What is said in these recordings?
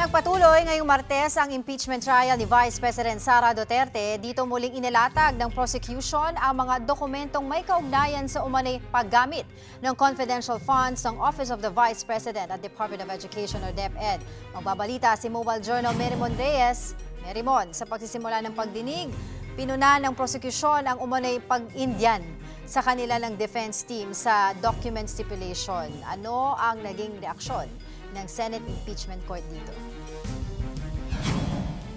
Nagpatuloy ngayong Martes ang impeachment trial ni Vice President Sara Duterte. Dito muling inilatag ng prosecution ang mga dokumentong may kaugnayan sa umanay paggamit ng confidential funds ng Office of the Vice President at Department of Education o DepEd. Magbabalita si Mobile Journal Merimon Reyes. Merimon, sa pagsisimula ng pagdinig, pinuna ng prosecution ang umanay pag-Indian sa kanila ng defense team sa document stipulation. Ano ang naging reaksyon ng Senate Impeachment Court dito?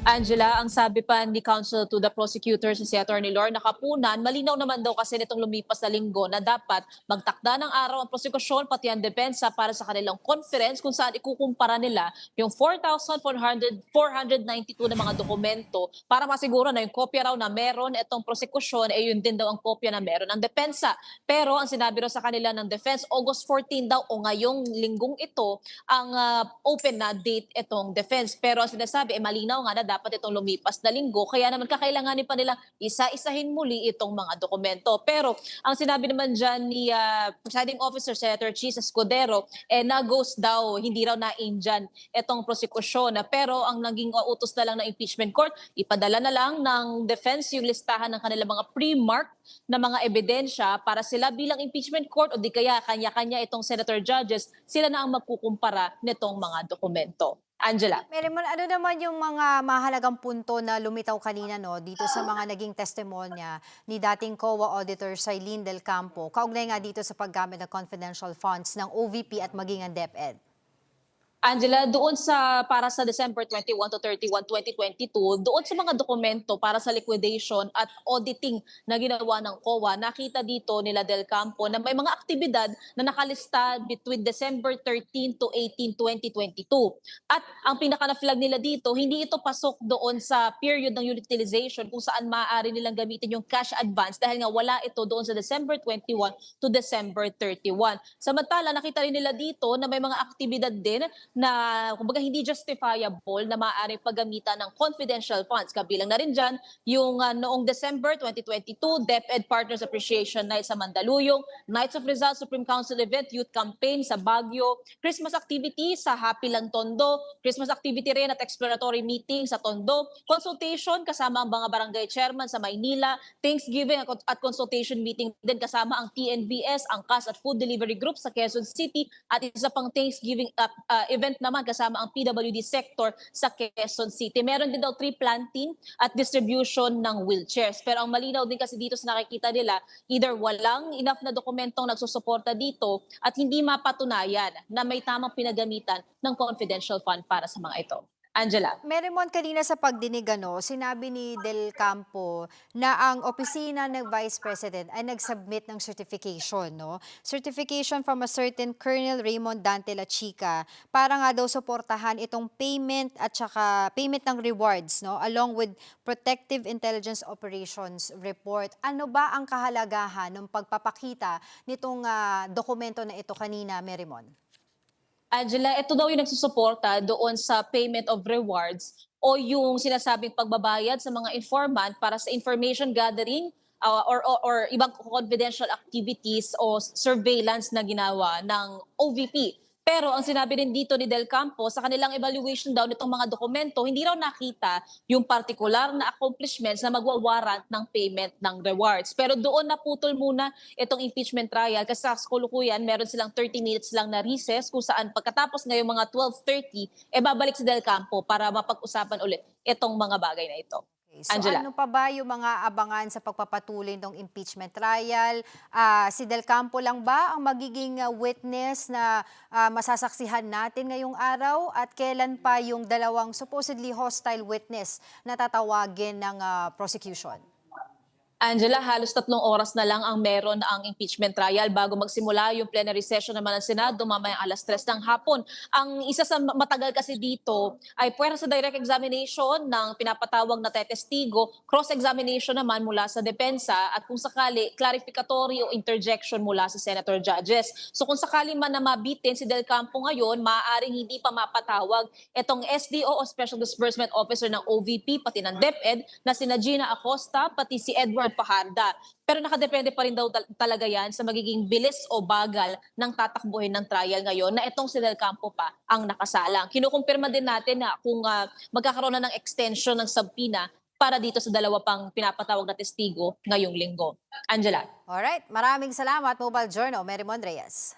Angela, ang sabi pa ni counsel to the prosecutor si Attorney Lorna Capunan, malinaw naman daw kasi nitong lumipas na linggo na dapat magtakda ng araw ang prosekusyon pati ang depensa para sa kanilang conference kung saan ikukumpara nila yung 4,492 na mga dokumento para masiguro na yung kopya raw na meron itong prosekusyon ay yun din daw ang kopya na meron ng depensa. Pero ang sinabi raw sa kanila ng defense, August 14 daw o ngayong linggong ito ang open na date itong defense. Pero ang sinasabi ay malinaw nga na dapat itong lumipas na linggo. Kaya naman kakailanganin pa nilang isa-isahin muli itong mga dokumento. Pero ang sinabi naman dyan ni Presiding Officer Senator Chis Escudero, na-ghost daw, hindi raw na-in dyan itong prosekusyon. Pero ang naging utos na lang ng impeachment court, ipadala na lang ng defense yung listahan ng kanilang mga pre-mark na mga ebidensya para sila bilang impeachment court o di kaya kanya-kanya itong senator judges, sila na ang magkukumpara nitong mga dokumento. Angela. Merimon, ano naman yung mga mahalagang punto na lumitaw kanina dito sa mga naging testimonya ni dating COA Auditor Shailene Del Campo, kaugnay nga dito sa paggamit ng confidential funds ng OVP at maging ang DepEd? Angela, doon sa para sa December 21 to 31, 2022, doon sa mga dokumento para sa liquidation at auditing na ginawa ng COA, nakita dito nila Del Campo na may mga aktibidad na nakalista between December 13 to 18, 2022. At ang pinaka-na-flag nila dito, hindi ito pasok doon sa period ng utilization kung saan maaari nilang gamitin yung cash advance dahil nga wala ito doon sa December 21 to December 31. Samantala, nakita rin nila dito na may mga aktibidad din na kumbaga hindi justifiable na maaaring paggamitan ng confidential funds. Kabilang na rin dyan yung noong December 2022, DepEd Partners Appreciation Night sa Mandaluyong, Knights of Rizal Supreme Council Event, Youth Campaign sa Baguio, Christmas activity sa Happy Lang Tondo, Christmas activity rin at exploratory meeting sa Tondo, consultation kasama ang mga barangay chairman sa Maynila, Thanksgiving at consultation meeting din kasama ang TNVS, ang CAS at Food Delivery Group sa Quezon City at isa pang Thanksgiving event naman kasama ang PWD sector sa Quezon City. Meron din daw tree planting at distribution ng wheelchairs. Pero ang malinaw din kasi dito sa nakikita nila, either walang enough na dokumentong nagsusuporta dito at hindi mapatunayan na may tamang pinagamitan ng confidential fund para sa mga ito. Angela. Merimon, kanina sa pagdinig, sinabi ni Del Campo na ang opisina ng Vice President ay nag-submit ng certification, Certification from a certain Colonel Raymond Dante La Chica para nga daw suportahan itong payment at saka payment ng rewards, along with Protective Intelligence Operations Report. Ano ba ang kahalagahan ng pagpapakita nitong dokumento na ito kanina, Merimon? Angela, ito daw yung nagsusuporta doon sa payment of rewards o yung sinasabing pagbabayad sa mga informant para sa information gathering or ibang confidential activities o surveillance na ginawa ng OVP. Pero ang sinabi rin dito ni Del Campo, sa kanilang evaluation daw nitong mga dokumento, hindi raw nakita yung particular na accomplishments na magwawarrant ng payment ng rewards. Pero doon naputol muna itong impeachment trial kasi sa kulukuyan meron silang 30 minutes lang na recess kung saan pagkatapos ngayong mga 12:30, babalik si Del Campo para mapag-usapan ulit itong mga bagay na ito. So Angela. ano pa ba yung mga abangan sa pagpapatuloy ng impeachment trial? Si Del Campo lang ba ang magiging witness na masasaksihan natin ngayong araw? At kailan pa yung dalawang supposedly hostile witness na tatawagin ng prosecution? Angela, halos 3 oras na lang ang meron ang impeachment trial bago magsimula yung plenary session naman ng Senado mamayang 3:00 ng hapon. Ang isa sa matagal kasi dito ay puwersa sa direct examination ng pinapatawag na tetestigo, cross-examination naman mula sa depensa at kung sakali, clarificatory o interjection mula sa senator judges. So kung sakali man na mabitin si Del Campo ngayon, maaaring hindi pa mapatawag itong SDO o Special Disbursement Officer ng OVP pati ng DepEd na sina Gina Acosta pati si Edward ng Fajarda. Pero nakadepende pa rin daw talaga yan sa magiging bilis o bagal ng tatakbuhin ng trial ngayon na itong si Del Campo pa ang nakasalang. Kinukumpirma din natin na kung magkakaroon na ng extension ng subpoena para dito sa dalawa pang pinapatawag na testigo ngayong linggo. Angela. Alright, maraming salamat, Mobile Journal, Mary Mon Reyes.